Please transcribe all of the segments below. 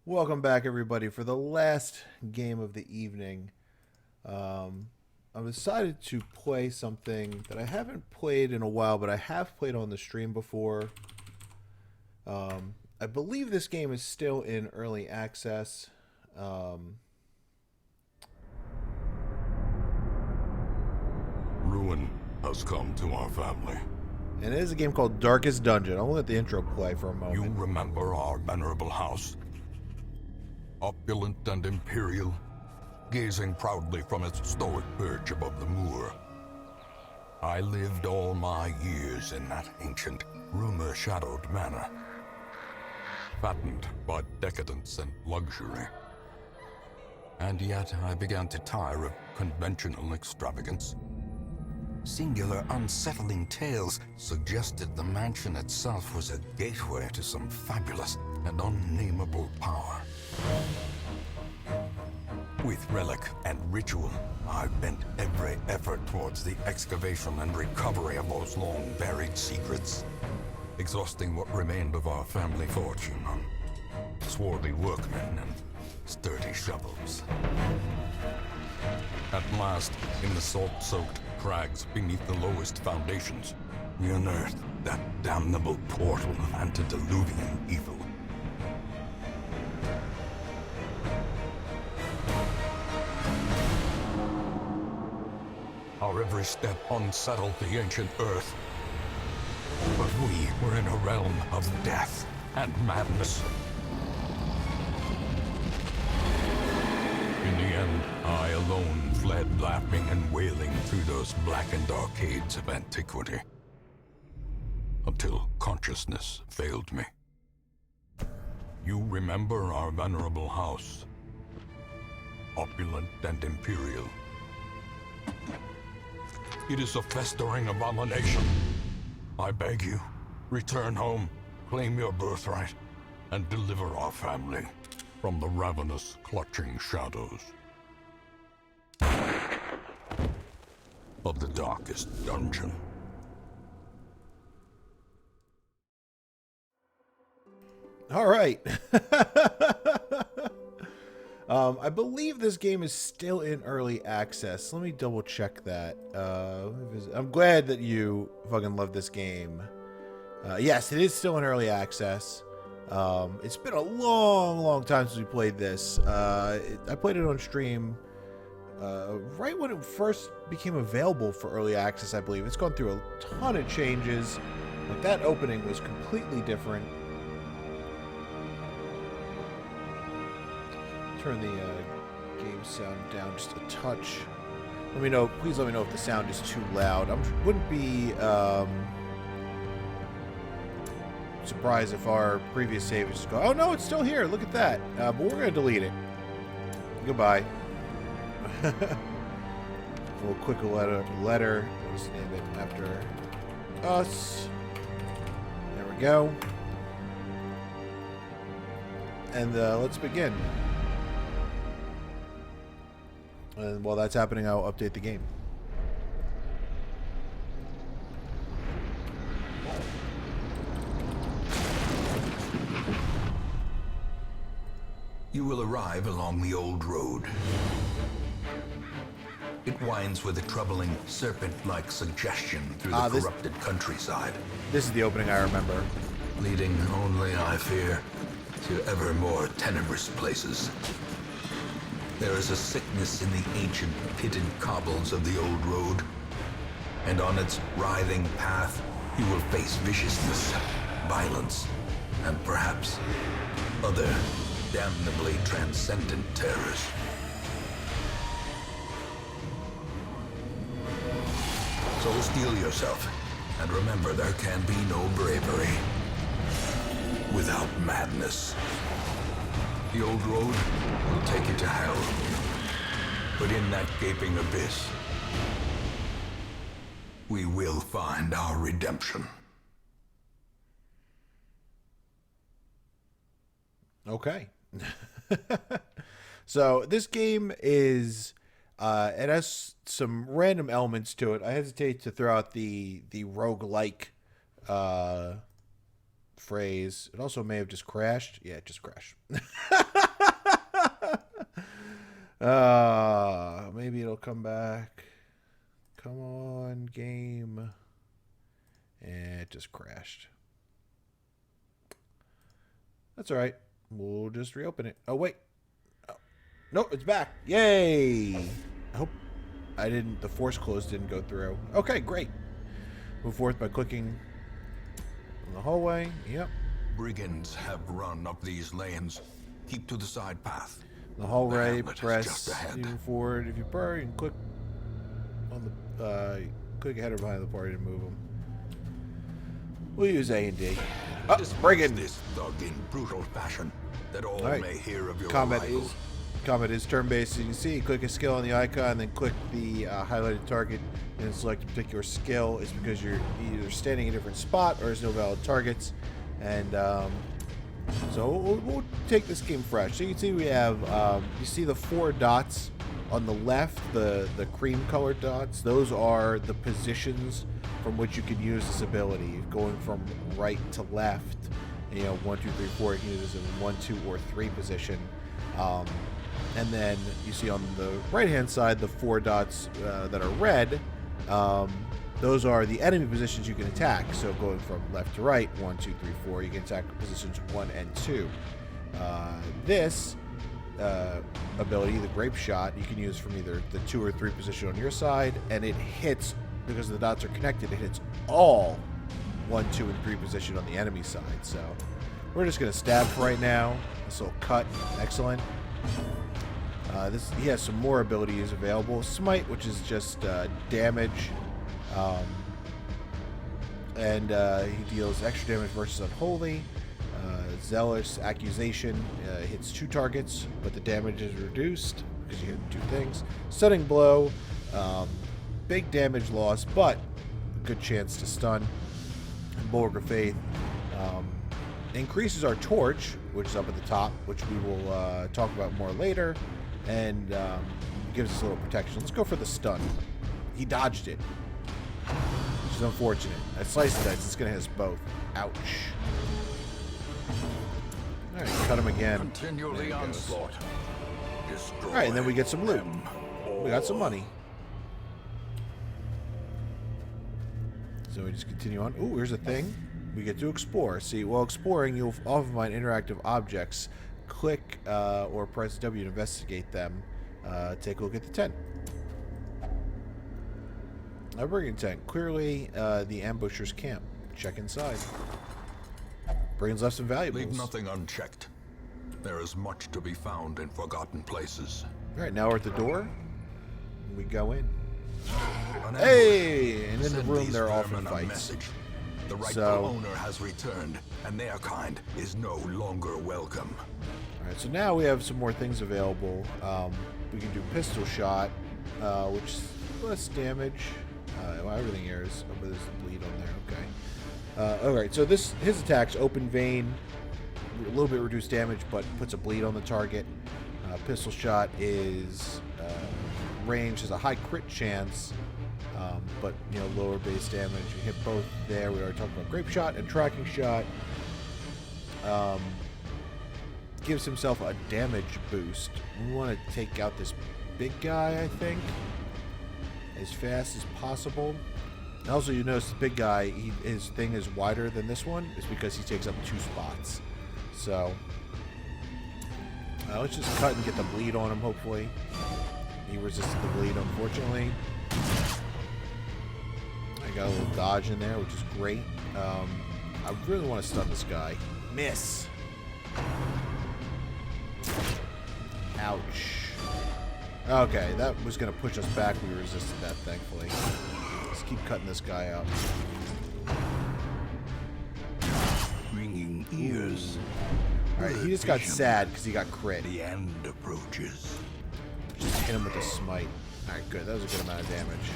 Welcome back, everybody, for the last game of the evening. I've decided to play something that I haven't played in a while, but I have played on the stream before. I believe this game is still in early access. Um, Ruin has come to our family. and it is a game called Darkest Dungeon. I'll let the intro play for a You moment. remember our venerable house? Opulent and imperial, gazing proudly from its stoic perch above the moor. I lived all my years in that ancient, rumor-shadowed manor, fattened by decadence and luxury. And yet I began to tire of conventional extravagance. Singular, unsettling tales suggested the mansion itself was a gateway to some fabulous and unnameable power. With relic and ritual, I bent every effort towards the excavation and recovery of those long-buried secrets, exhausting what remained of our family fortune on swarthy workmen and sturdy shovels. At last, in the salt-soaked crags beneath the lowest foundations, we unearthed that damnable portal of antediluvian evil. Our every step unsettled the ancient earth. But we were in a realm of death and madness. In the end, I alone fled laughing and wailing through those blackened arcades of antiquity. Until consciousness failed me. You remember our venerable house. Opulent and imperial. It is a festering abomination. I beg you, return home, claim your birthright, and deliver our family from the ravenous, clutching shadows of the darkest dungeon. All right. I believe this game is still in early access. Let me double check that. I'm glad that you fucking love this game. Yes, it is still in early access. It's been a long time since we played this. I played it on stream right when it first became available for early access, I believe. It's gone through a ton of changes. Like, that opening was completely different. Turn the game sound down just a touch. Let me know. Please let me know if the sound is too loud. I wouldn't be surprised if our previous save is just go. Oh no, it's still here. Look at that. But we're gonna delete it. Goodbye. A little quick letter. Let's name it after us. There we go. And let's begin. And while that's happening, I'll update the game. You will arrive along the old road. It winds with a troubling serpent-like suggestion through the corrupted countryside. This is the opening I remember. Leading only, I fear, to ever more tenebrous places. There is a sickness in the ancient pitted cobbles of the old road, and on its writhing path you will face viciousness, violence, and perhaps other damnably transcendent terrors. So steel yourself, and remember there can be no bravery without madness. The old road will take you to hell, but in that gaping abyss, we will find our redemption. Okay. So this game is it has some random elements to it. I hesitate to throw out the roguelike phrase. It also may have just crashed. Yeah, it just crashed. Maybe it'll come back. Come on, game. And it just crashed. That's all right. We'll just reopen it. Oh, wait. Oh. Nope, it's back. Yay. I hope the force close didn't go through. Okay, great. Move forth by clicking in the hallway. Yep. Brigands have run up these lanes. Keep to the side path. The hallway, Hamlet is press just ahead. moving forward. If you burr, you can click on the click ahead or behind the party to move them. We'll use A and D. Oh, Brigand! This thug in brutal fashion, that all Right. may hear of your Combat arrival. is turn-based. As you can see, click a skill on the icon, then click the highlighted target and select a particular skill. It's because you're either standing in a different spot or there's no valid targets. And so we'll take this game fresh. So you can see we have, you see the 4 dots on the left, the cream-colored dots. Those are the positions from which you can use this ability, going from right to left. You know, 1, 2, 3, 4. You can use this in 1, 2, or 3 position. And then you see on the right-hand side the 4 dots that are red. Those are the enemy positions you can attack. So going from left to right, 1, 2, 3, 4, you can attack positions 1 and 2. This ability, the grape shot, you can use from either the 2 or 3 position on your side, and it hits, because the dots are connected, it hits all 1, 2, and 3 position on the enemy side. So we're just going to stab for right now. This little cut, excellent. He has some more abilities available. Smite, which is just damage, and he deals extra damage versus unholy. Zealous accusation hits 2 targets, but the damage is reduced because you hit 2 things. Stunning blow, big damage loss, but a good chance to stun. And Bulwark of Faith increases our torch, which is up at the top, which we will talk about more later, and gives us a little protection. Let's go for the stun. He dodged it, which is unfortunate. At Slice and Dice, it's going to hit us both. Ouch. Alright, cut him again. Continue the onslaught. Alright, and then we get some loot. We got some money. So we just continue on. Ooh, here's a thing. We get to explore. See, while exploring, you'll often find interactive objects. Click or press W to investigate them. Take a look at the tent. A brigand tent. Clearly, the ambusher's camp. Check inside. Brigands left some valuables. Leave nothing unchecked. There is much to be found in forgotten places. Alright, now we're at the door. We go in. An Hey! ambush. And in the Send room, these there are vermin often a fights. message. The rightful So- owner has returned, and their kind is no longer welcome. Alright, so now we have some more things available. We can do pistol shot, which is less damage. Well, everything here is, oh, but there's a bleed on there, okay. Alright, so his attack's open vein, a little bit reduced damage, but puts a bleed on the target. Pistol shot is range, has a high crit chance, but lower base damage. You hit both there. We already talked about grape shot and tracking shot. Gives himself a damage boost. We want to take out this big guy, I think, as fast as possible. And also, you notice the big guy, his thing is wider than this one. It's because he takes up 2 spots. So, let's just cut and get the bleed on him, hopefully. He resisted the bleed, unfortunately. I got a little dodge in there, which is great. I really want to stun this guy. Miss. Ouch. Okay, that was going to push us back. We resisted that, thankfully. Let's keep cutting this guy up. Ringing ears. Alright, he just got sad because he got crit. The end approaches. Just hit him with a smite. Alright, good. That was a good amount of damage.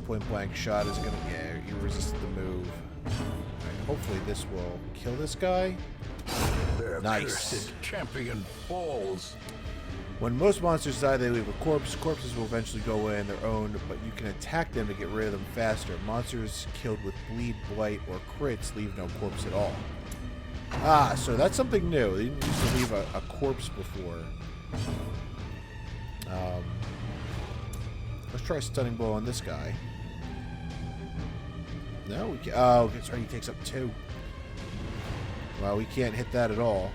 Point blank shot is going to... Yeah, you resisted the move. Alright, hopefully this will kill this guy. Their Nice. cursed champion falls. When most monsters die, they leave a corpse. Corpses will eventually go away on their own, but you can attack them to get rid of them faster. Monsters killed with bleed, blight, or crits leave no corpse at all. Ah, so that's something new. They didn't used to leave a corpse before. Let's try stunning blow on this guy. No, we can't. Oh, that's right. He takes up 2. Well, we can't hit that at all.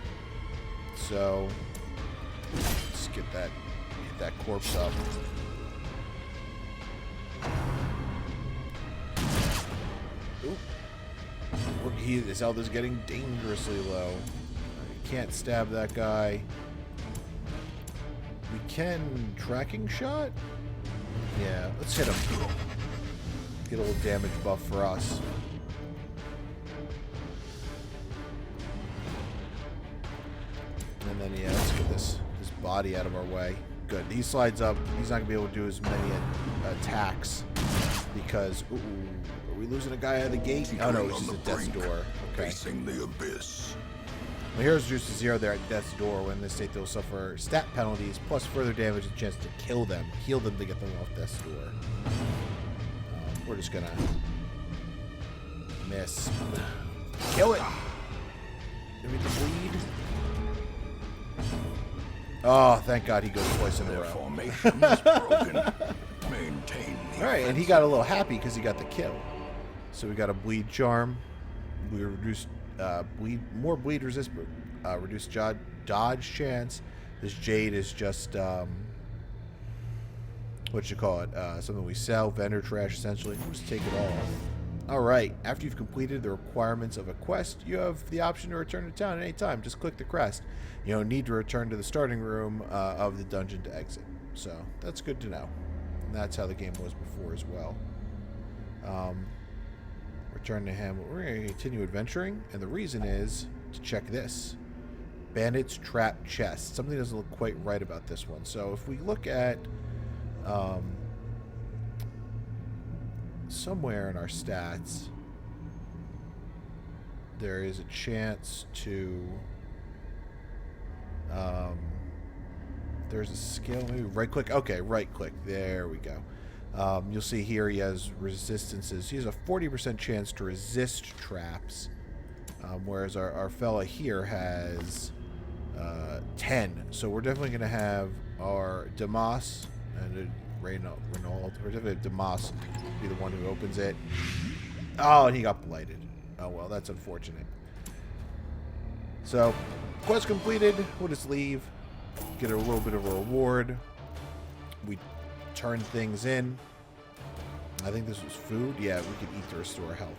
So let's hit that corpse up. Oop. His health is getting dangerously low. I can't stab that guy. We can tracking shot? Yeah, let's hit him. Get a little damage buff for us. And then, yeah, let's get this body out of our way. Good. He slides up. He's not going to be able to do as many attacks because... Ooh, are we losing a guy out of the gate? Oh, no, it's just a death's door. Okay. Facing the abyss. Well, here's reduced to 0 there at death's door. When in this state, they'll suffer stat penalties plus further damage and chance to kill them. Heal them to get them off death's door. We're just going to miss. Kill it. Give me the bleed. Oh, thank God he goes twice in a row. Formation is broken. Maintain the All right, and he got a little happy because he got the kill. So we got a bleed charm. We reduced more bleed resist, reduced dodge chance. This jade is just what you call it? Something we sell, vendor trash essentially. We'll just take it all. All right. After you've completed the requirements of a quest, you have the option to return to town at any time. Just click the crest. You don't need to return to the starting room of the dungeon to exit. So that's good to know. And that's how the game was before as well. Return to him. We're going to continue adventuring, and the reason is to check this. Bandit's Trap Chest. Something doesn't look quite right about this one. So if we look at somewhere in our stats, there is a chance to there's a skill, maybe right click. Okay, right click. There we go. You'll see here he has resistances. He has a 40% chance to resist traps, whereas our fella here has 10. So we're definitely going to have our Damas and Renault. We're definitely have Damas be the one who opens it. Oh, and he got blighted. Oh, well, that's unfortunate. So, quest completed. We'll just leave. Get a little bit of a reward. We turn things in. I think this was food. Yeah, we could eat to restore health.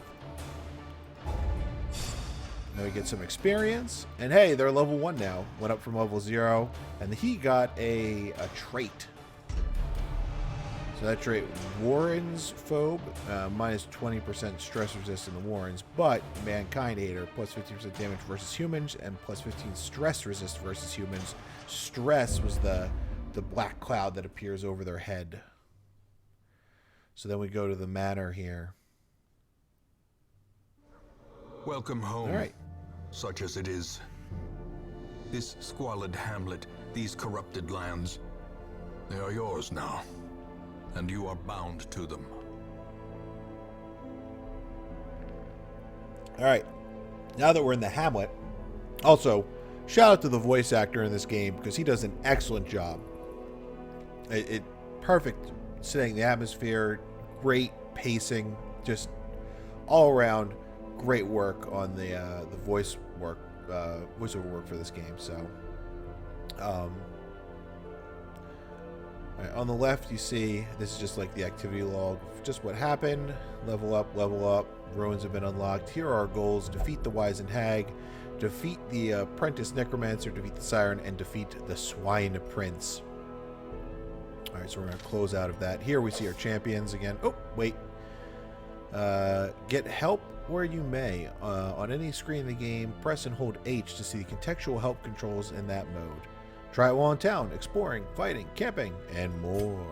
Now we get some experience. And hey, they're level 1 now. Went up from level 0. And he got a trait. So that trait, Warren's Phobe, minus 20% stress resist in the Warrens, but Mankind Hater, plus 15% damage versus humans, and plus 15 stress resist versus humans. Stress was the black cloud that appears over their head. So then we go to the manor here. Welcome home. All right. Such as it is. This squalid hamlet, these corrupted lands, they are yours now. And you are bound to them. All right. Now that we're in the hamlet, also, shout out to the voice actor in this game because he does an excellent job. It perfect setting the atmosphere, great pacing, just all around great work on the voiceover work for this game. So, on the left, you see this is just like the activity log, just what happened. Level up, ruins have been unlocked. Here are our goals: defeat the wizened hag, defeat the apprentice necromancer, defeat the siren, and defeat the swine prince. All right, so we're going to close out of that. Here we see our champions again. Oh, wait. Get help where you may. On any screen in the game, press and hold H to see the contextual help controls in that mode. Try it while in town, exploring, fighting, camping, and more.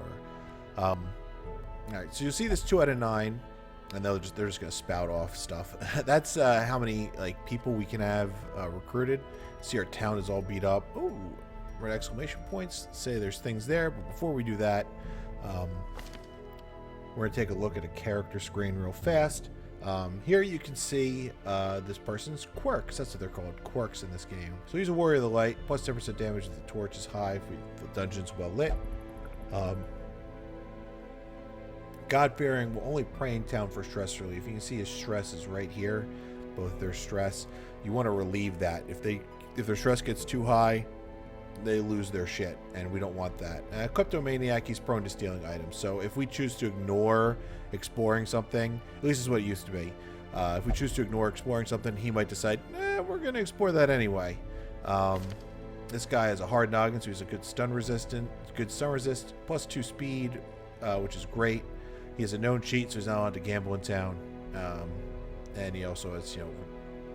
All right, so you'll see this 2 out of 9, and they're just going to spout off stuff. That's how many people we can have recruited. See, our town is all beat up. Ooh, red exclamation points. Say there's things there, but before we do that, we're going to take a look at a character screen real fast. Here you can see this person's quirks. That's what they're called, quirks in this game. So he's a warrior of the light, plus 10% damage if the torch is high, if the dungeon's well lit. God-fearing will only pray in town for stress relief. You can see his stress is right here, both their stress. You want to relieve that. If their stress gets too high, they lose their shit, and we don't want that. Kleptomaniac, he's prone to stealing items. So if we choose to ignore exploring something, at least this is what it used to be. If we choose to ignore exploring something, he might decide, we're going to explore that anyway. This guy has a hard noggin, so he's a good stun resist, plus 2 speed, which is great. He has a known cheat, so he's not allowed to gamble in town. And he also has,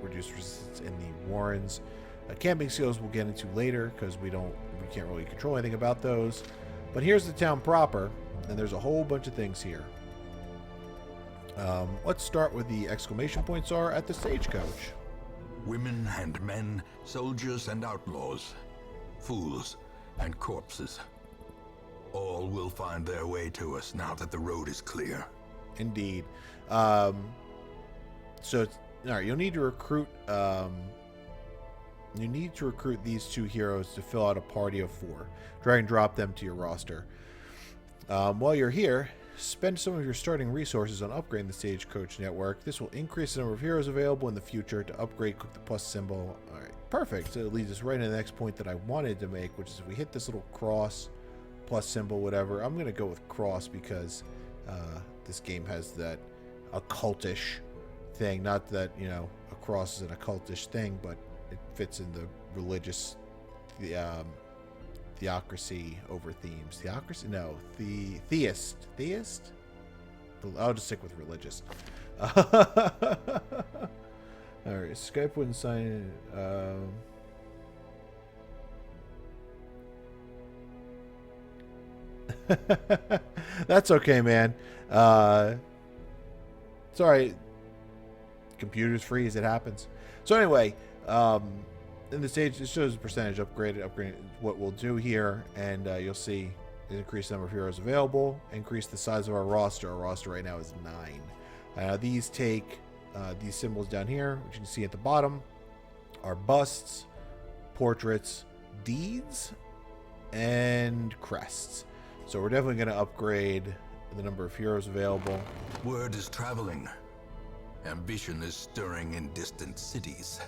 reduced resistance in the Warrens. Camping skills we'll get into later because we can't really control anything about those. But here's the town proper, and there's a whole bunch of things here. Let's start with the exclamation points are at the stagecoach. Women and men, soldiers and outlaws, fools and corpses. All will find their way to us now that the road is clear. Indeed. So, alright, you'll need to recruit... you need to recruit these 2 heroes to fill out a party of 4. Drag and drop them to your roster. While you're here, spend some of your starting resources on upgrading the Stagecoach network. This will increase the number of heroes available in the future. To upgrade, click the plus symbol. Alright, perfect. So it leads us right to the next point that I wanted to make, which is if we hit this little cross, plus symbol, whatever. I'm going to go with cross because this game has that occultish thing. Not that, a cross is an occultish thing, but it fits in the religious theocracy over themes. Theocracy? No. Theist. Theist? I'll just stick with religious. Alright, Skype wouldn't sign in. That's okay, man. Sorry. Computer's freeze. It happens. So anyway, in the stage, it shows the percentage upgraded. What we'll do here, and you'll see increase the number of heroes available, increase the size of our roster. Our roster right now is 9. These take these symbols down here, which you can see at the bottom, are busts, portraits, deeds, and crests. So we're definitely going to upgrade the number of heroes available. Word is traveling. Ambition is stirring in distant cities.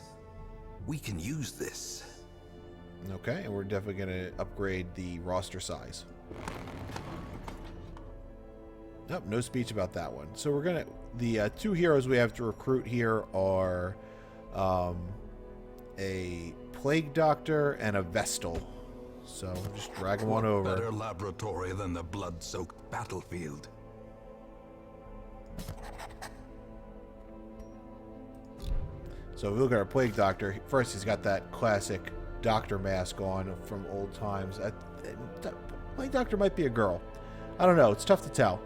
We can use this. Okay, and we're definitely going to upgrade the roster size. Nope, no speech about that one. So we're going to... The 2 heroes we have to recruit here are a Plague Doctor and a Vestal. So we'll just drag them on over. Better laboratory than the blood-soaked battlefield. So if we look at our Plague Doctor, first he's got that classic doctor mask on from old times. Plague Doctor might be a girl. I don't know. It's tough to tell.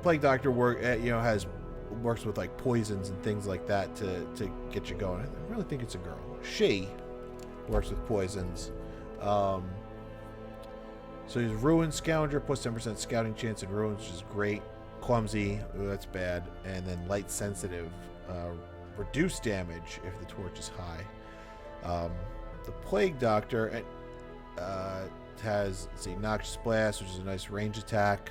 Plague Doctor works with like poisons and things like that to get you going. I really think it's a girl. She works with poisons. So he's Ruin Scavenger, plus 10% scouting chance in ruins, which is great. Clumsy, ooh, that's bad. And then light sensitive, reduced damage if the torch is high. The Plague Doctor has, let's see, Noxious Blast, which is a nice range attack.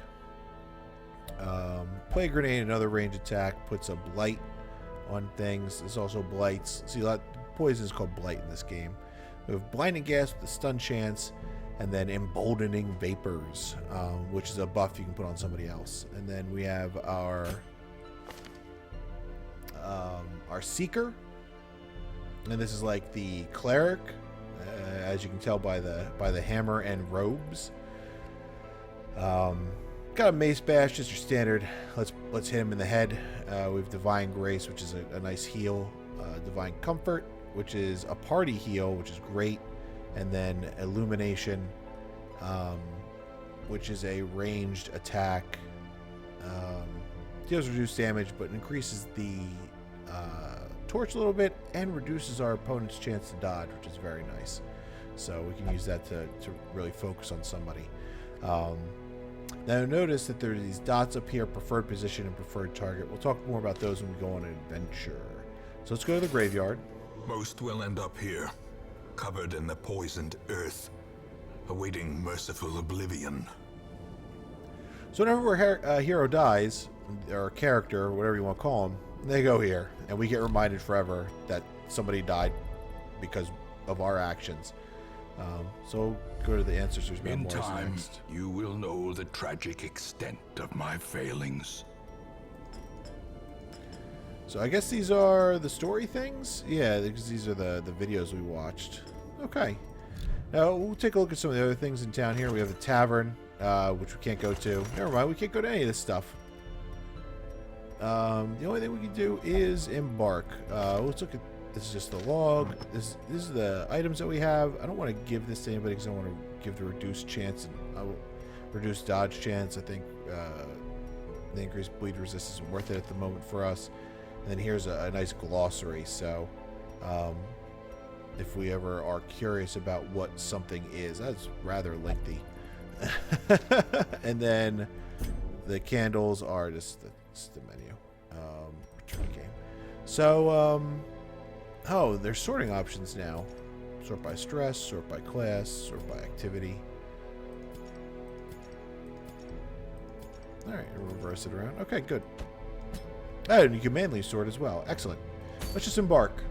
Plague Grenade, another range attack, puts a blight on things. There's also blights. See, a lot poison is called blight in this game. We have Blinding Gas with a stun chance, and then Emboldening Vapors, which is a buff you can put on somebody else. And then we have our Seeker, and this is like the Cleric, as you can tell by the hammer and robes. Got a Mace Bash, just your standard. Let's hit him in the head. We have Divine Grace, which is a nice heal. Divine Comfort, which is a party heal, which is great. And then Illumination, which is a ranged attack. Deals reduced damage, but increases the torch a little bit and reduces our opponent's chance to dodge, which is very nice. So we can use that to really focus on somebody. Now notice that there are these dots up here, preferred position and preferred target. We'll talk more about those when we go on an adventure. So let's go to the graveyard. Most will end up here, covered in the poisoned earth, awaiting merciful oblivion. So whenever a hero dies, or a character, or whatever you want to call them, they go here, and we get reminded forever that somebody died because of our actions. So go to the Ancestors' In Memoirs time, next. you will know the tragic extent of my failings. So I guess these are the story things? Yeah, because these are the videos we watched. Okay. Now, we'll take a look at some of the other things in town here. We have the tavern, which we can't go to. Never mind, we can't go to any of this stuff. The only thing we can do is embark. Let's look at... This is just the log. This is the items that we have. I don't want to give this to anybody because I want to give the reduced chance and reduced dodge chance. I think the increased bleed resistance isn't worth it at the moment for us. And then here's a nice glossary. So if we ever are curious about what something is, that's rather lengthy. And then the candles are just the menu. Return game. So oh, there's sorting options now. Sort by stress, sort by class, sort by activity. Alright, reverse it around. Okay, good. Oh, and you can manually sort as well. Excellent. Let's just embark.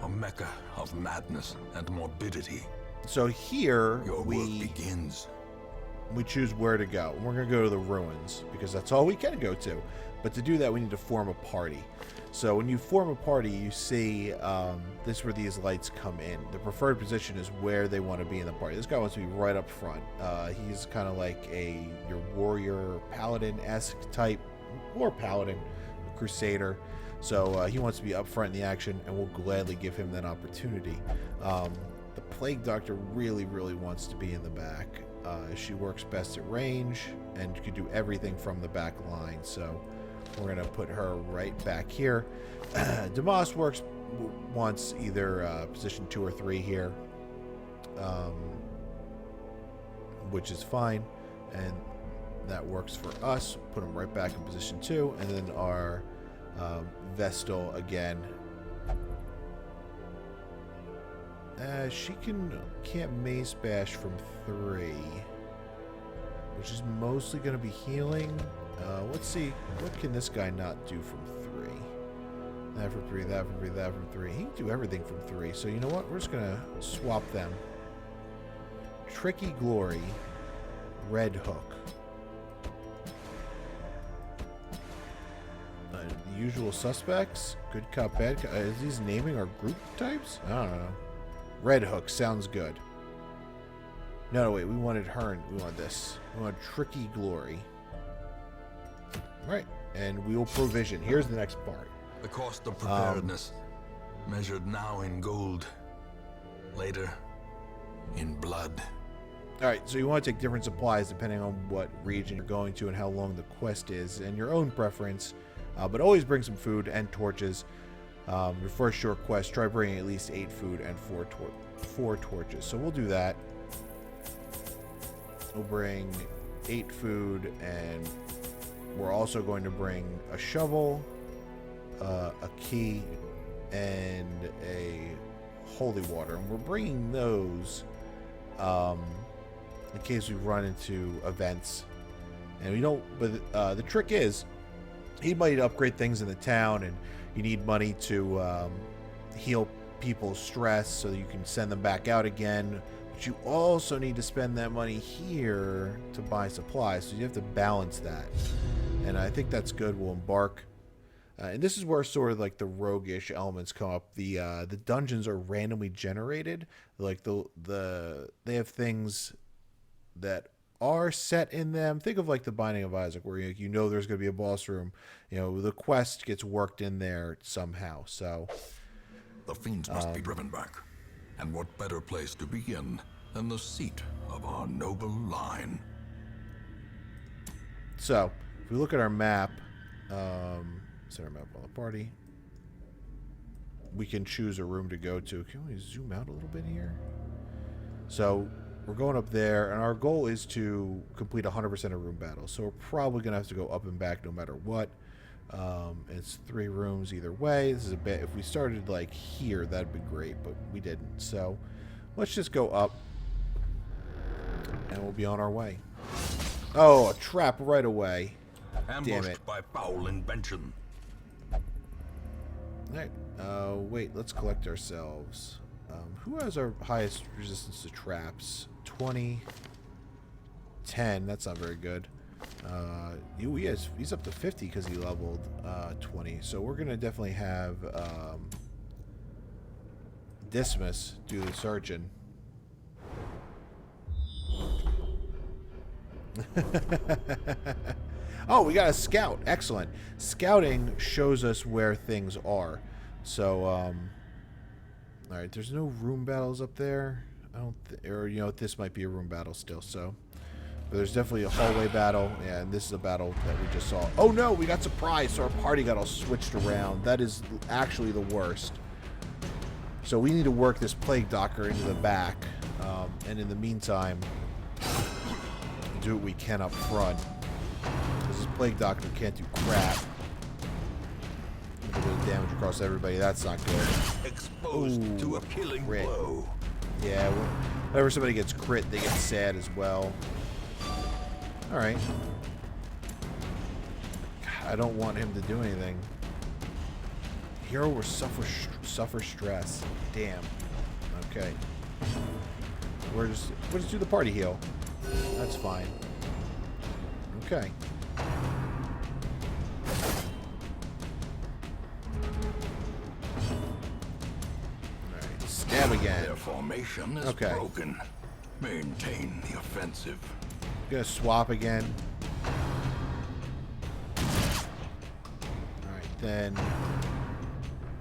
A mecca of madness and morbidity. So here Your work begins. we choose where to go. We're going to go to the ruins because that's all we can go to. But to do that, we need to form a party. So when you form a party, you see this is where these lights come in. The preferred position is where they want to be in the party. This guy wants to be right up front. He's kind of like your warrior paladin-esque type, or paladin, a crusader. So he wants to be up front in the action, and we'll gladly give him that opportunity. The plague doctor really, really wants to be in the back. She works best at range and can do everything from the back line. So we're going to put her right back here. Damas wants either position 2 or 3 here, which is fine. And that works for us. Put him right back in position 2. And then our Vestal again. She can't mace bash from 3, which is mostly going to be healing. Let's see, what can this guy not do from 3? That from 3, that from 3, that from 3. He can do everything from 3. So you know what? We're just going to swap them. Tricky Glory, Red Hook. The usual suspects. Good cop, bad cop. Is these naming our group types? I don't know. Red Hook sounds good. No, wait. We wanted her. We want this. We want Tricky Glory. Right. And we will provision. Here's the next part. The cost of preparedness, measured now in gold, later in blood. All right. So you want to take different supplies depending on what region you're going to and how long the quest is and your own preference. But always bring some food and torches. Your first short quest, try bringing at least 8 food and 4 torches. So we'll do that. We'll bring 8 food, and we're also going to bring a shovel, a key, and a holy water. And we're bringing those in case we run into events. And we don't. But the trick is, he might upgrade things in the town, and you need money to heal people's stress so that you can send them back out again. But you also need to spend that money here to buy supplies, so you have to balance that. And I think that's good. We'll embark. And this is where sort of like the roguish elements come up. The dungeons are randomly generated. Like they have things that are set in them. Think of like the Binding of Isaac, where you know there's going to be a boss room. You know, the quest gets worked in there somehow. So The fiends must be driven back. And what better place to begin than the seat of our noble line? So if we look at our map, set our map on the party. We can choose a room to go to. Can we zoom out a little bit here? So we're going up there, and our goal is to complete 100% of room battles. So we're probably going to have to go up and back no matter what. It's 3 rooms either way. This is a bit. If we started like here, that'd be great, but we didn't. So let's just go up, and we'll be on our way. Oh, a trap right away. Damn it. Ambushed by foul invention. Alright. Wait, let's collect ourselves. Who has our highest resistance to traps? 20. 10. That's not very good. He's up to 50 because he leveled 20. So we're going to definitely have Dismas do the surgeon. Oh, we got a scout. Excellent. Scouting shows us where things are. So, alright, there's no room battles up there. I don't or, you know, this might be a room battle still, so. But there's definitely a hallway battle, yeah, and this is a battle that we just saw. Oh no, we got surprised, so our party got all switched around. That is actually the worst. So we need to work this Plague Doctor into the back, and in the meantime, do what we can up front. This Plague Doctor can't do crap. A bit of damage across everybody. That's not good. Exposed to a killing blow. Yeah, whenever somebody gets crit, they get sad as well. Alright. I don't want him to do anything. Hero will suffer stress. Damn. Okay. We'll just do the party heal. That's fine. Okay. Alright, stab again. Their formation is broken. Maintain the offensive. Gonna swap again. Alright, then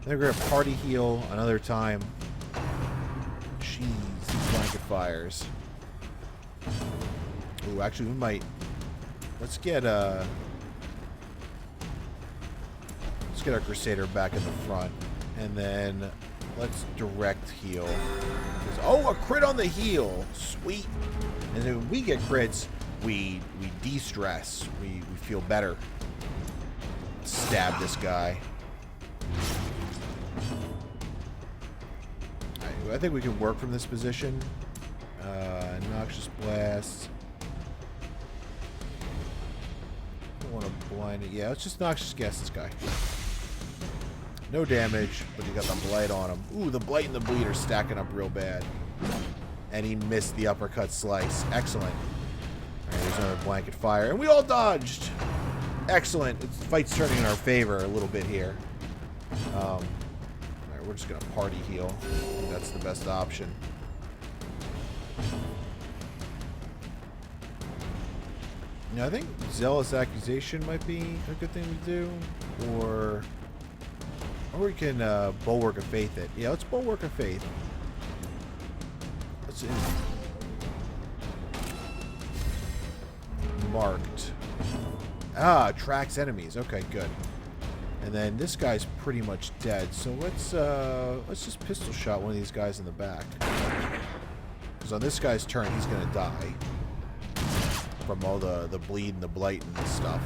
we're gonna party heal another time. Jeez, these blanket fires. Ooh, actually we might. Let's get our Crusader back in the front, and then let's direct heal. Oh, a crit on the heal, sweet. And then when we get crits, we de-stress. We feel better. Stab this guy. Right, I think we can work from this position. Noxious blast. Don't want to blind it. Yeah, let's just noxious gas this guy. No damage, but he got the blight on him. Ooh, the blight and the bleed are stacking up real bad. And he missed the uppercut slice. Excellent. Alright, there's another blanket fire. And we all dodged! Excellent. The fight's turning in our favor a little bit here. Alright, we're just going to party heal. I think that's the best option. Now, I think Zealous Accusation might be a good thing to do. Or we can Bulwark of Faith it. Yeah, let's Bulwark of Faith. Let's marked. Ah, tracks enemies. Okay, good. And then this guy's pretty much dead. So let's just pistol shot one of these guys in the back. Because on this guy's turn, he's gonna die from all the bleed and the blight and the stuff.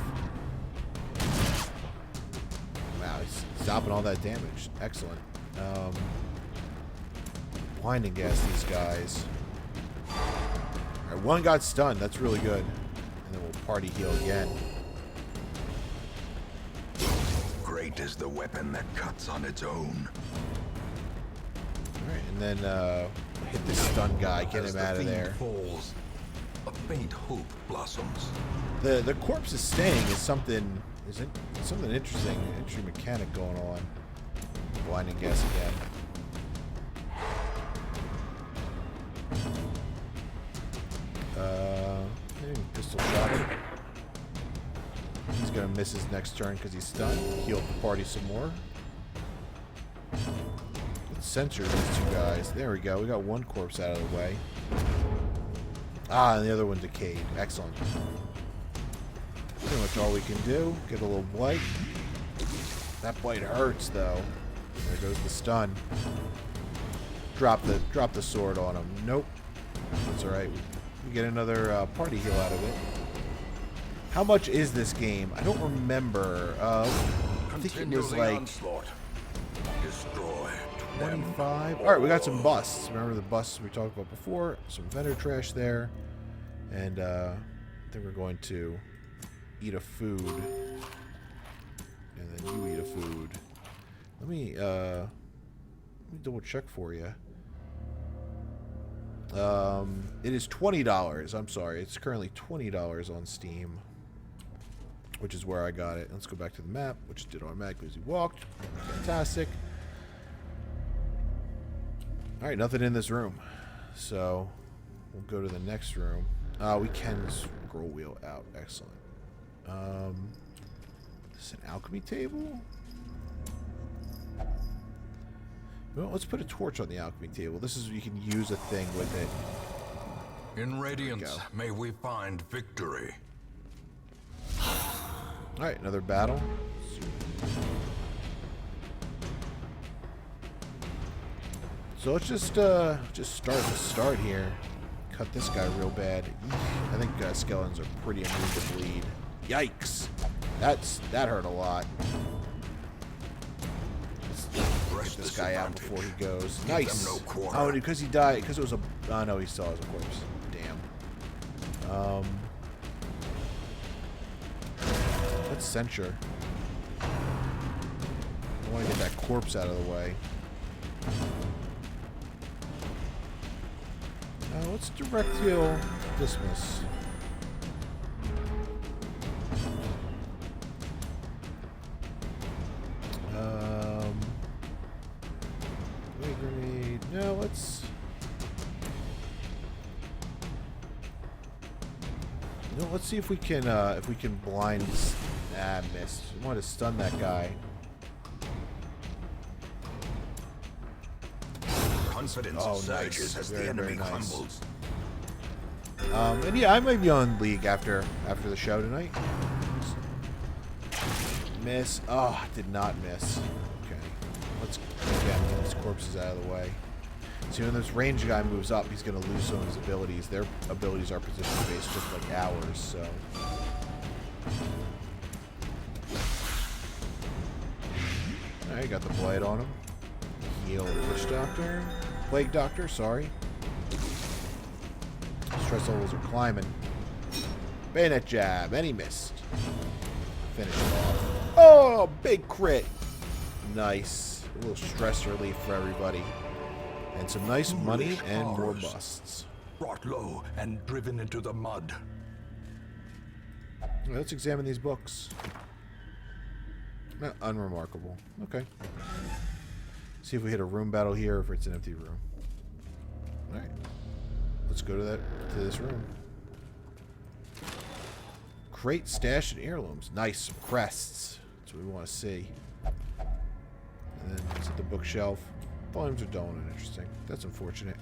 Wow, he's stopping all that damage. Excellent. Blinding gas these guys. Alright, one got stunned. That's really good. And then we'll party heal again. Great is the weapon that cuts on its own. Alright, and then hit this stun guy. Get him out of there. Falls, a faint hope blossoms. The corpse is staying is something something interesting. Interesting mechanic going on. Blinding gas again. Maybe pistol shot him. He's gonna miss his next turn because he's stunned. Heal the party some more. Let's censor these two guys. There we go. We got one corpse out of the way. Ah, and the other one decayed. Excellent. Pretty much all we can do. Get a little blight. That blight hurts though. There goes the stun. Drop the sword on him. Nope. That's alright. We get another party heal out of it. How much is this game? I don't remember. I think it was like Destroy 25. Alright, we got some busts. Remember the busts we talked about before? Some vendor trash there. And I think we're going to eat a food. And then you eat a food. Let me double check for you. It is $20. I'm sorry. It's currently $20 on Steam, which is where I got it. Let's go back to the map, which did automatically as you walked. Fantastic. Alright, nothing in this room. So, we'll go to the next room. We can scroll wheel out. Excellent. Is this an alchemy table? Well, let's put a torch on the alchemy table. This is you can use a thing with it. In Radiance, may we find victory. Alright, another battle. So let's just start here. Cut this guy real bad. I think skeletons are pretty immune to bleed. Yikes! That hurt a lot. Let's get this guy out before he goes. Nice. Oh, because he died. Because it was a. Oh no, he still has a corpse. Damn. Let's censure. I want to get that corpse out of the way. Let's direct heal dismiss. Grenade. No, let's. No, let's see if we can blind. Ah, missed. I want to stun that guy. Confidence surges as the enemy crumbles. And yeah, I might be on League after the show tonight. Miss. Oh, did not miss. Okay. Let's get these corpses out of the way. See, when this range guy moves up, he's going to lose some of his abilities. Their abilities are position-based, just like ours, so. Alright, got the blade on him. Heal Witch Doctor. Plague Doctor, sorry. Stress levels are climbing. Bayonet jab, and he missed. Finish him off. Oh, big crit. Nice. A little stress relief for everybody. And some nice money and more busts. Brought low and driven into the mud. Let's examine these books. Unremarkable. Okay. See if we hit a room battle here or if it's an empty room. Alright. Let's go to this room. Crate stash and heirlooms. Nice. Some crests. That's what we want to see. And then it's at the bookshelf. Volumes are dull and uninteresting. That's unfortunate.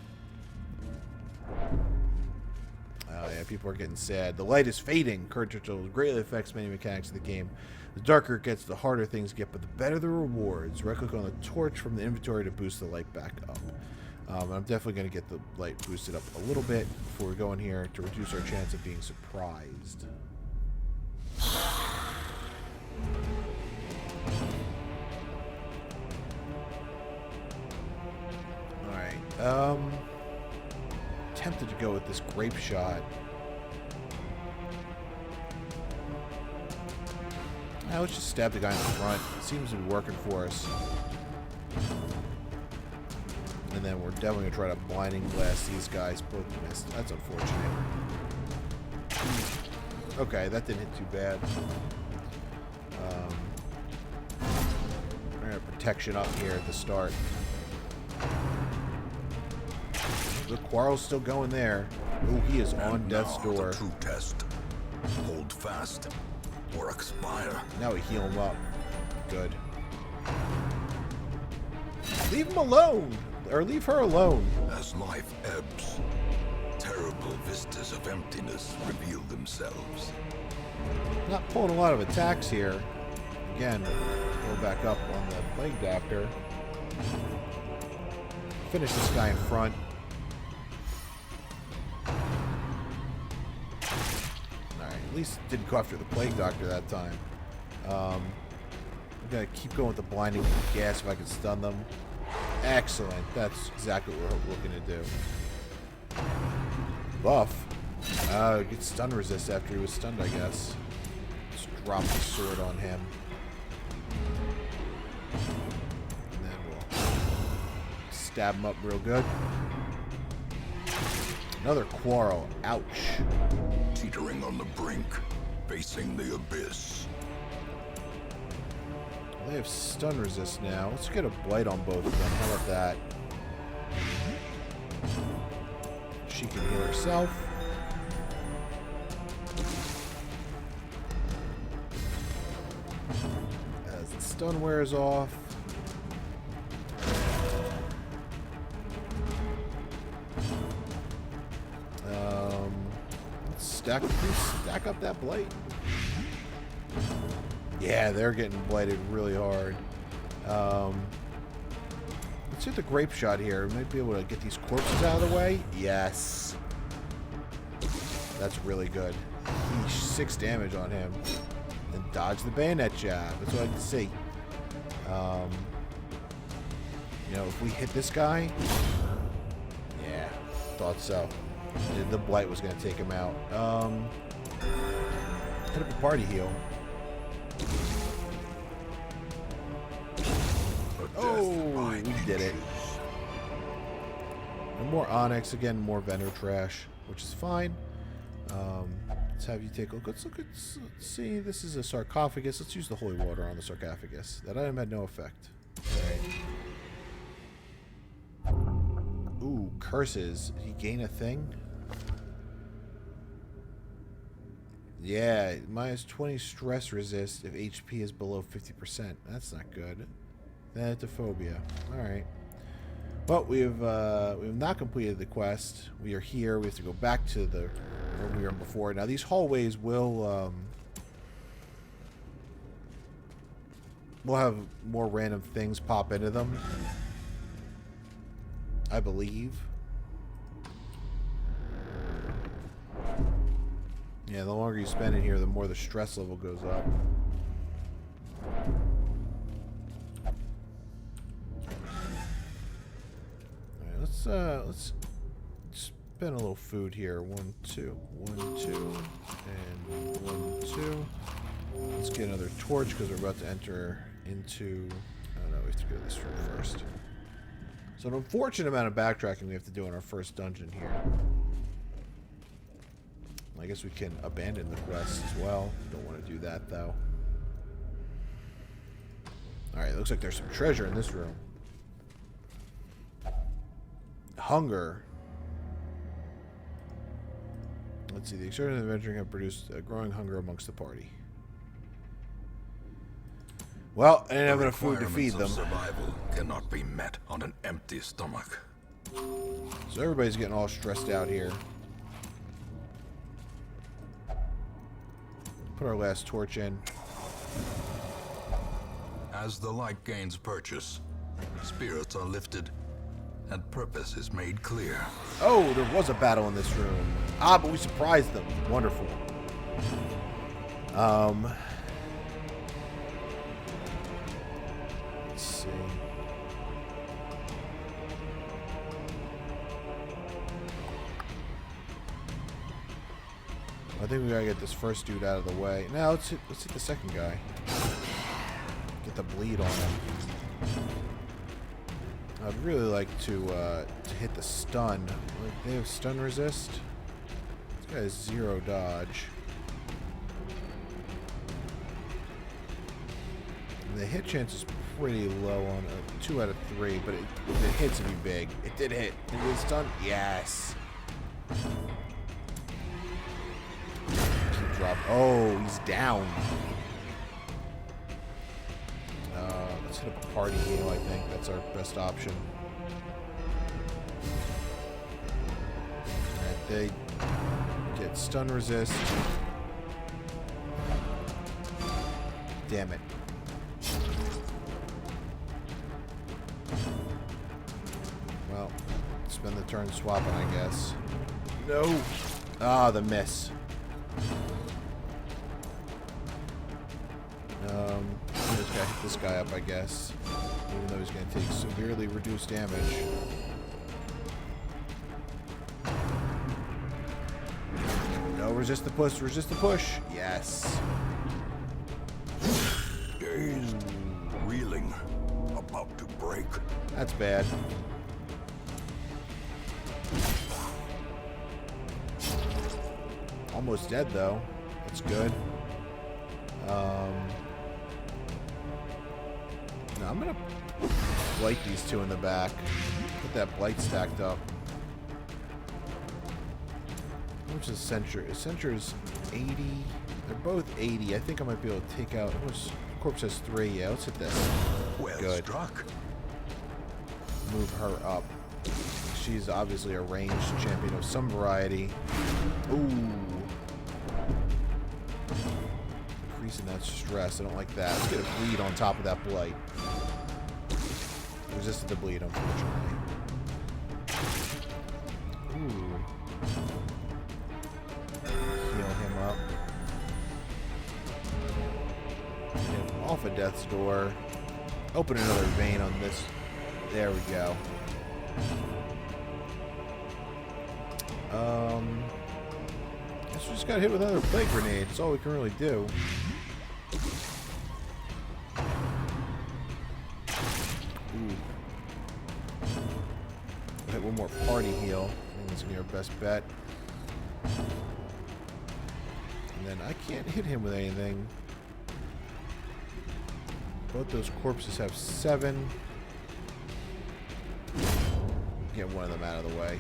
Oh yeah, people are getting sad. The light is fading. Current tutorial greatly affects many mechanics of the game. The darker it gets, the harder things get, but the better the rewards. Right-click on the torch from the inventory to boost the light back up. I'm definitely going to get the light boosted up a little bit before we go in here to reduce our chance of being surprised. Alright, tempted to go with this grape shot. Now let's just stab the guy in the front. It seems to be working for us. And then we're definitely going to try to blinding blast these guys. Both missed. That's unfortunate. Okay, that didn't hit too bad. We're going to protection up here at the start. The quarrel's still going there. Oh, he is on death's door. The true test. Hold fast or expire. Now we heal him up. Good. Leave him alone! Or leave her alone. As life ebbs, terrible vistas of emptiness reveal themselves. Not pulling a lot of attacks here. Again, go back up on the Plague Doctor. Finish this guy in front. At least didn't go after the Plague Doctor that time. I'm going to keep going with the blinding gas if I can stun them. Excellent. That's exactly what we're looking to do. Buff. Get stun resist after he was stunned, I guess. Just drop the sword on him. And then we'll stab him up real good. Another quarrel. Ouch. Teetering on the brink, facing the abyss. They have stun resist now. Let's get a blight on both of them. How about that? She can heal herself. As the stun wears off. Stack up that blight. Yeah, they're getting blighted really hard. Let's hit the grape shot here. We might be able to get these corpses out of the way. Yes. That's really good. Eesh, 6 damage on him. And dodge the bayonet jab. That's what I like to see. You know, if we hit this guy... Yeah, thought so. The blight was going to take him out. Hit up a party heal. Oh, we did it. And more Onyx, again, more vendor trash, which is fine. Let's have you take a look. Let's see. This is a sarcophagus. Let's use the holy water on the sarcophagus. That item had no effect. Okay. Ooh, curses. Did he gain a thing? Yeah, minus 20 stress resist if HP is below 50%. That's not good. Thanatophobia. Alright. Well, we have not completed the quest. We are here. We have to go back to the where we were before. Now, these hallways will have more random things pop into them, I believe. Yeah, the longer you spend in here, the more the stress level goes up. Alright, let's spend a little food here. 1, 2, 1, 2, and 1, 2. Let's get another torch because we're about to enter into... Oh no, we have to go to this room first. So an unfortunate amount of backtracking we have to do in our first dungeon here. I guess we can abandon the quest as well. Don't want to do that, though. Alright, looks like there's some treasure in this room. Hunger. Let's see. The excursion and adventuring have produced a growing hunger amongst the party. Well, I didn't have enough food to feed them. Survival cannot be met on an empty stomach. So everybody's getting all stressed out here. Put our last torch in. As the light gains purchase, spirits are lifted, and purpose is made clear. Oh, there was a battle in this room. Ah, but we surprised them. Wonderful. Let's see. I think we gotta get this first dude out of the way. Now let's hit the second guy. Get the bleed on him. I'd really like to hit the stun. They have stun resist. This guy has 0 dodge. And the hit chance is pretty low on a 2 out of 3, but if it hits, it'd be big. It did hit. It was stun. Yes. Drop. Oh, he's down. Let's hit up a party heal, I think. That's our best option. Alright, they get stun resist. Damn it. Well, spend the turn swapping, I guess. No! Ah, the miss. this guy up, I guess. Even though he's going to take severely reduced damage. No, resist the push, resist the push. Yes. Dazed, reeling, about to break. That's bad. Almost dead, though. That's good. Now I'm going to blight these two in the back. Put that blight stacked up. Which is Censure? Censure's 80. They're both 80. I think I might be able to take out... Corpse has 3. Yeah, let's hit this. Well Good. struck. Move her up. She's obviously a ranged champion of some variety. Ooh. Increasing that stress. I don't like that. Let's get a bleed on top of that blight. Resisted the bleed, unfortunately. Ooh. Heal him up. Get him off of death's door. Open another vein on this. There we go. Guess we just got hit with another plague grenade. That's all we can really do. Ooh. Hit one more party heal. I think that's gonna be our best bet. And then I can't hit him with anything. Both those corpses have 7. Get one of them out of the way.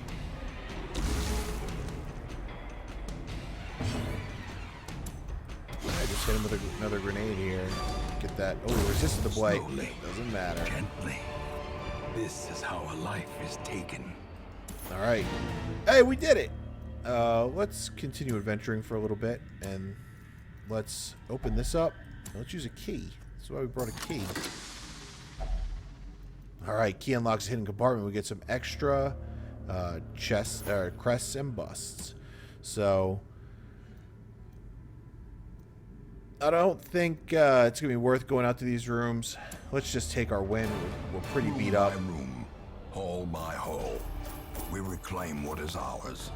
I just hit him with another grenade here. Get that. Oh, resisted the blight. Slowly. Doesn't matter. Gently. This is how a life is taken. All right. Hey, we did it. Let's continue adventuring for a little bit, and let's open this up. Let's use a key. That's why we brought a key. All right, key unlocks a hidden compartment. We get some extra crests and busts. So I don't think it's gonna be worth going out to these rooms. Let's just take our win. We're pretty beat up. Room by room, hall by hall, we reclaim what is ours.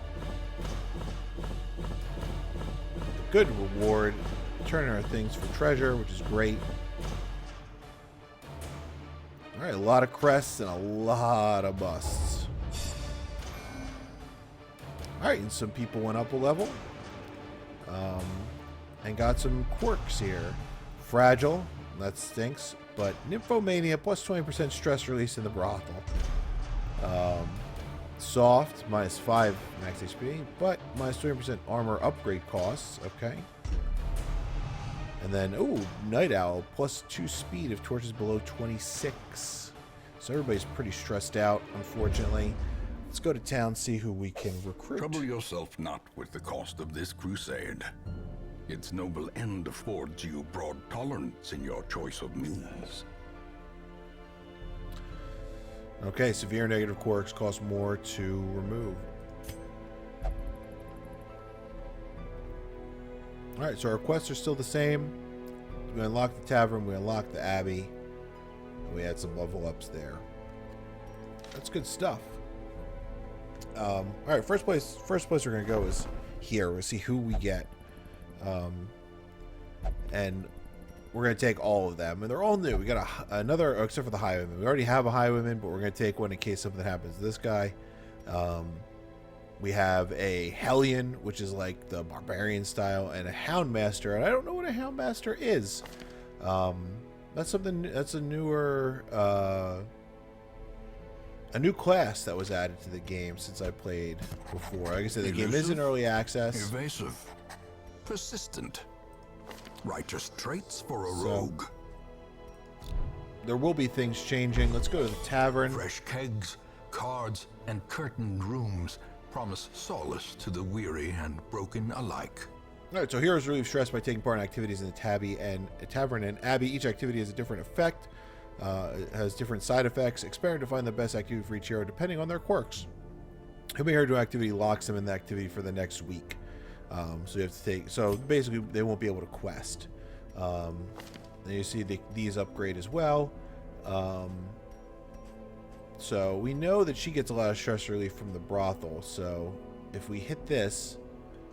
Good reward. Turning our things for treasure, which is great. All right, a lot of crests and a lot of busts. All right, and some people went up a level. And got some quirks here. Fragile, that stinks. But Nymphomania, plus 20% stress release in the brothel. Soft, minus 5 max HP, but minus 20% armor upgrade costs. Okay. And then, ooh, Night Owl, plus 2 speed if torches below 26. So everybody's pretty stressed out, unfortunately. Let's go to town, see who we can recruit. Trouble yourself not with the cost of this crusade. Its noble end affords you broad tolerance in your choice of means. Okay, severe negative quirks cost more to remove. Alright, so our quests are still the same. We unlocked the tavern, we unlocked the abbey, and we had some level ups there. That's good stuff. Alright, first place we're gonna go is here. We'll see who we get. And we're going to take all of them. And they're all new. We got another, except for the Highwayman. We already have a Highwayman, but we're going to take one in case something happens to this guy. We have a Hellion, which is like the Barbarian style, and a Houndmaster. And I don't know what a Houndmaster is. That's something, that's a newer, a new class that was added to the game since I played before. Like I said, the game is in early access. Evasive. Persistent. Righteous traits for a rogue. There will be things changing. Let's go to the tavern. Fresh kegs, cards, and curtained rooms promise solace to the weary and broken alike. All right, so heroes relieve stress by taking part in activities in the tavern and abbey. Each activity has a different effect. It has different side effects. Experiment to find the best activity for each hero depending on their quirks. Helping a hero do an activity locks them in the activity for the next week. So you have to take. So basically, they won't be able to quest. And you see these upgrade as well. So we know that she gets a lot of stress relief from the brothel. So if we hit this,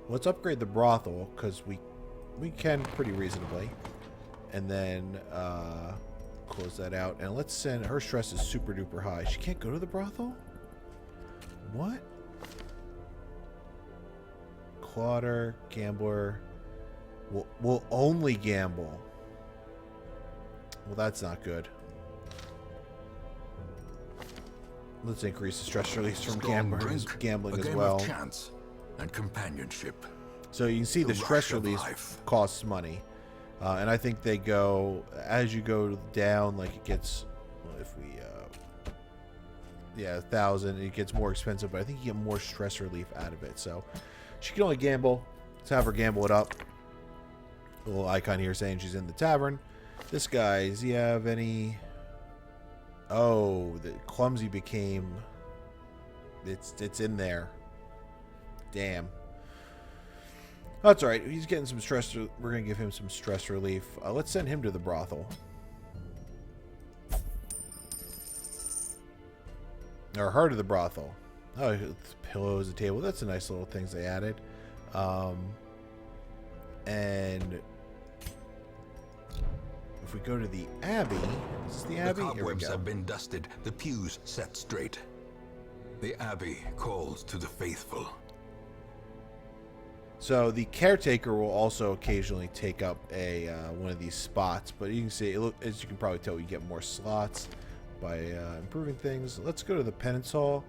let's upgrade the brothel because we can pretty reasonably. And then close that out. And let's send her stress is super duper high. She can't go to the brothel? What? Clotter, gambler. We'll only gamble. Well, that's not good. Let's increase the stress release from gamblers, gambling as well. Of chance and companionship. So you can see the stress release costs money. And I think they go, as you go down, like it gets, well, if we, yeah, 1,000, it gets more expensive, but I think you get more stress relief out of it. So she can only gamble. Let's have her gamble it up. A little icon here saying she's in the tavern. This guy, does he have any... Oh, the clumsy became... It's in there. Damn. That's alright. He's getting some stress. We're going to give him some stress relief. Let's send him to the brothel. Or her to the brothel. Oh, pillows, a table. That's a nice little things they added. And... if we go to the Abbey, is this the Abbey? The Here we cobwebs go. have been dusted, the pews set straight. The Abbey calls to the faithful. So the caretaker will also occasionally take up a one of these spots, but you can see, as you can probably tell, you get more slots by improving things. Let's go to the penance hall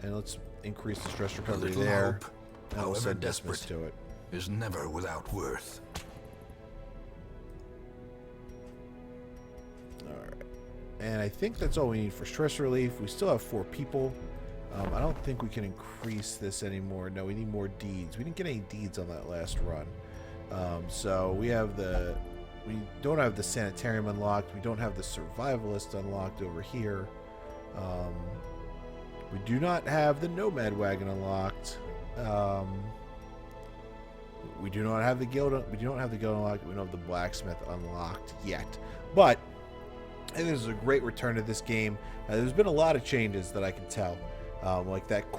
and let's increase the stress recovery little there. hope, And we'll however send dismiss desperate, to it. is never without worth. And I think that's all we need for stress relief. We still have 4 people. I don't think we can increase this anymore. No, we need more deeds. We didn't get any deeds on that last run. So we have we don't have the sanitarium unlocked. We don't have the survivalist unlocked over here. We do not have the nomad wagon unlocked. We do not have the guild. We don't have the guild unlocked. We don't have the blacksmith unlocked yet. But I think this is a great return to this game. There's been a lot of changes that I can tell. Like that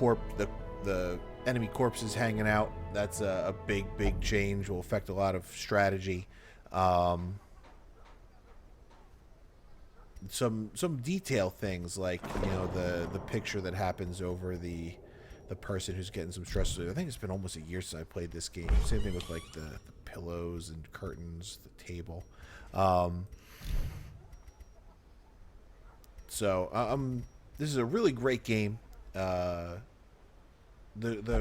the enemy corpses hanging out. That's a big change. Will affect a lot of strategy. Some detail things like, you know, the picture that happens over the person who's getting some stress. I think it's been almost a year since I played this game. Same thing with like the pillows and curtains, the table. So this is a really great game. The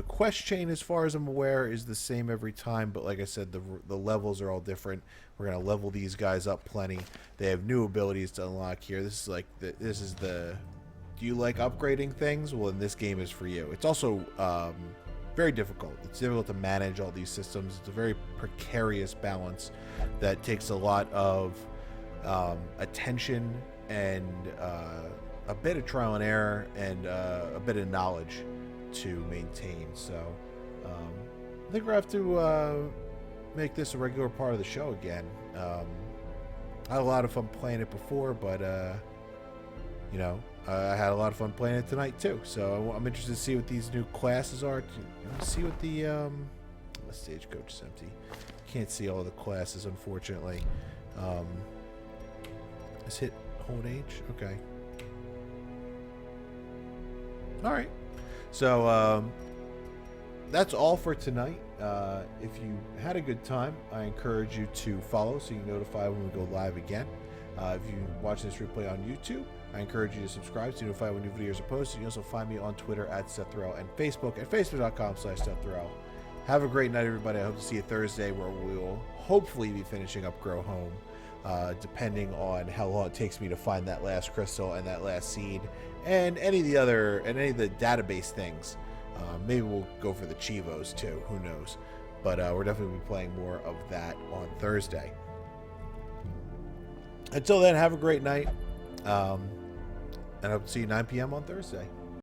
quest chain, as far as I'm aware, is the same every time, but like I said, the levels are all different. We're gonna level these guys up plenty. They have new abilities to unlock here. This is like do you like upgrading things? Well, then this game is for you. It's also very difficult. It's difficult to manage all these systems. It's a very precarious balance that takes a lot of attention and a bit of trial and error and a bit of knowledge to maintain. So I think we're going to have to make this a regular part of the show again. I had a lot of fun playing it before, but you know, I had a lot of fun playing it tonight too. So I'm interested to see what these new classes are. To see what the stagecoach is empty. Can't see all the classes, unfortunately. Let's hit hold H. Okay. All right. So that's all for tonight. If you had a good time, I encourage you to follow so you can notify when we go live again. If you watch this replay on YouTube, I encourage you to subscribe to notify when new videos are posted. You can also find me on Twitter at Stethorel and Facebook at facebook.com/Stethorel. Have a great night, everybody. I hope to see you Thursday, where we will hopefully be finishing up Grow Home, depending on how long it takes me to find that last crystal and that last seed, and any of the database things. Maybe we'll go for the Chivos too. Who knows? But we're definitely be playing more of that on Thursday. Until then, have a great night. And I hope to see you 9 p.m. on Thursday.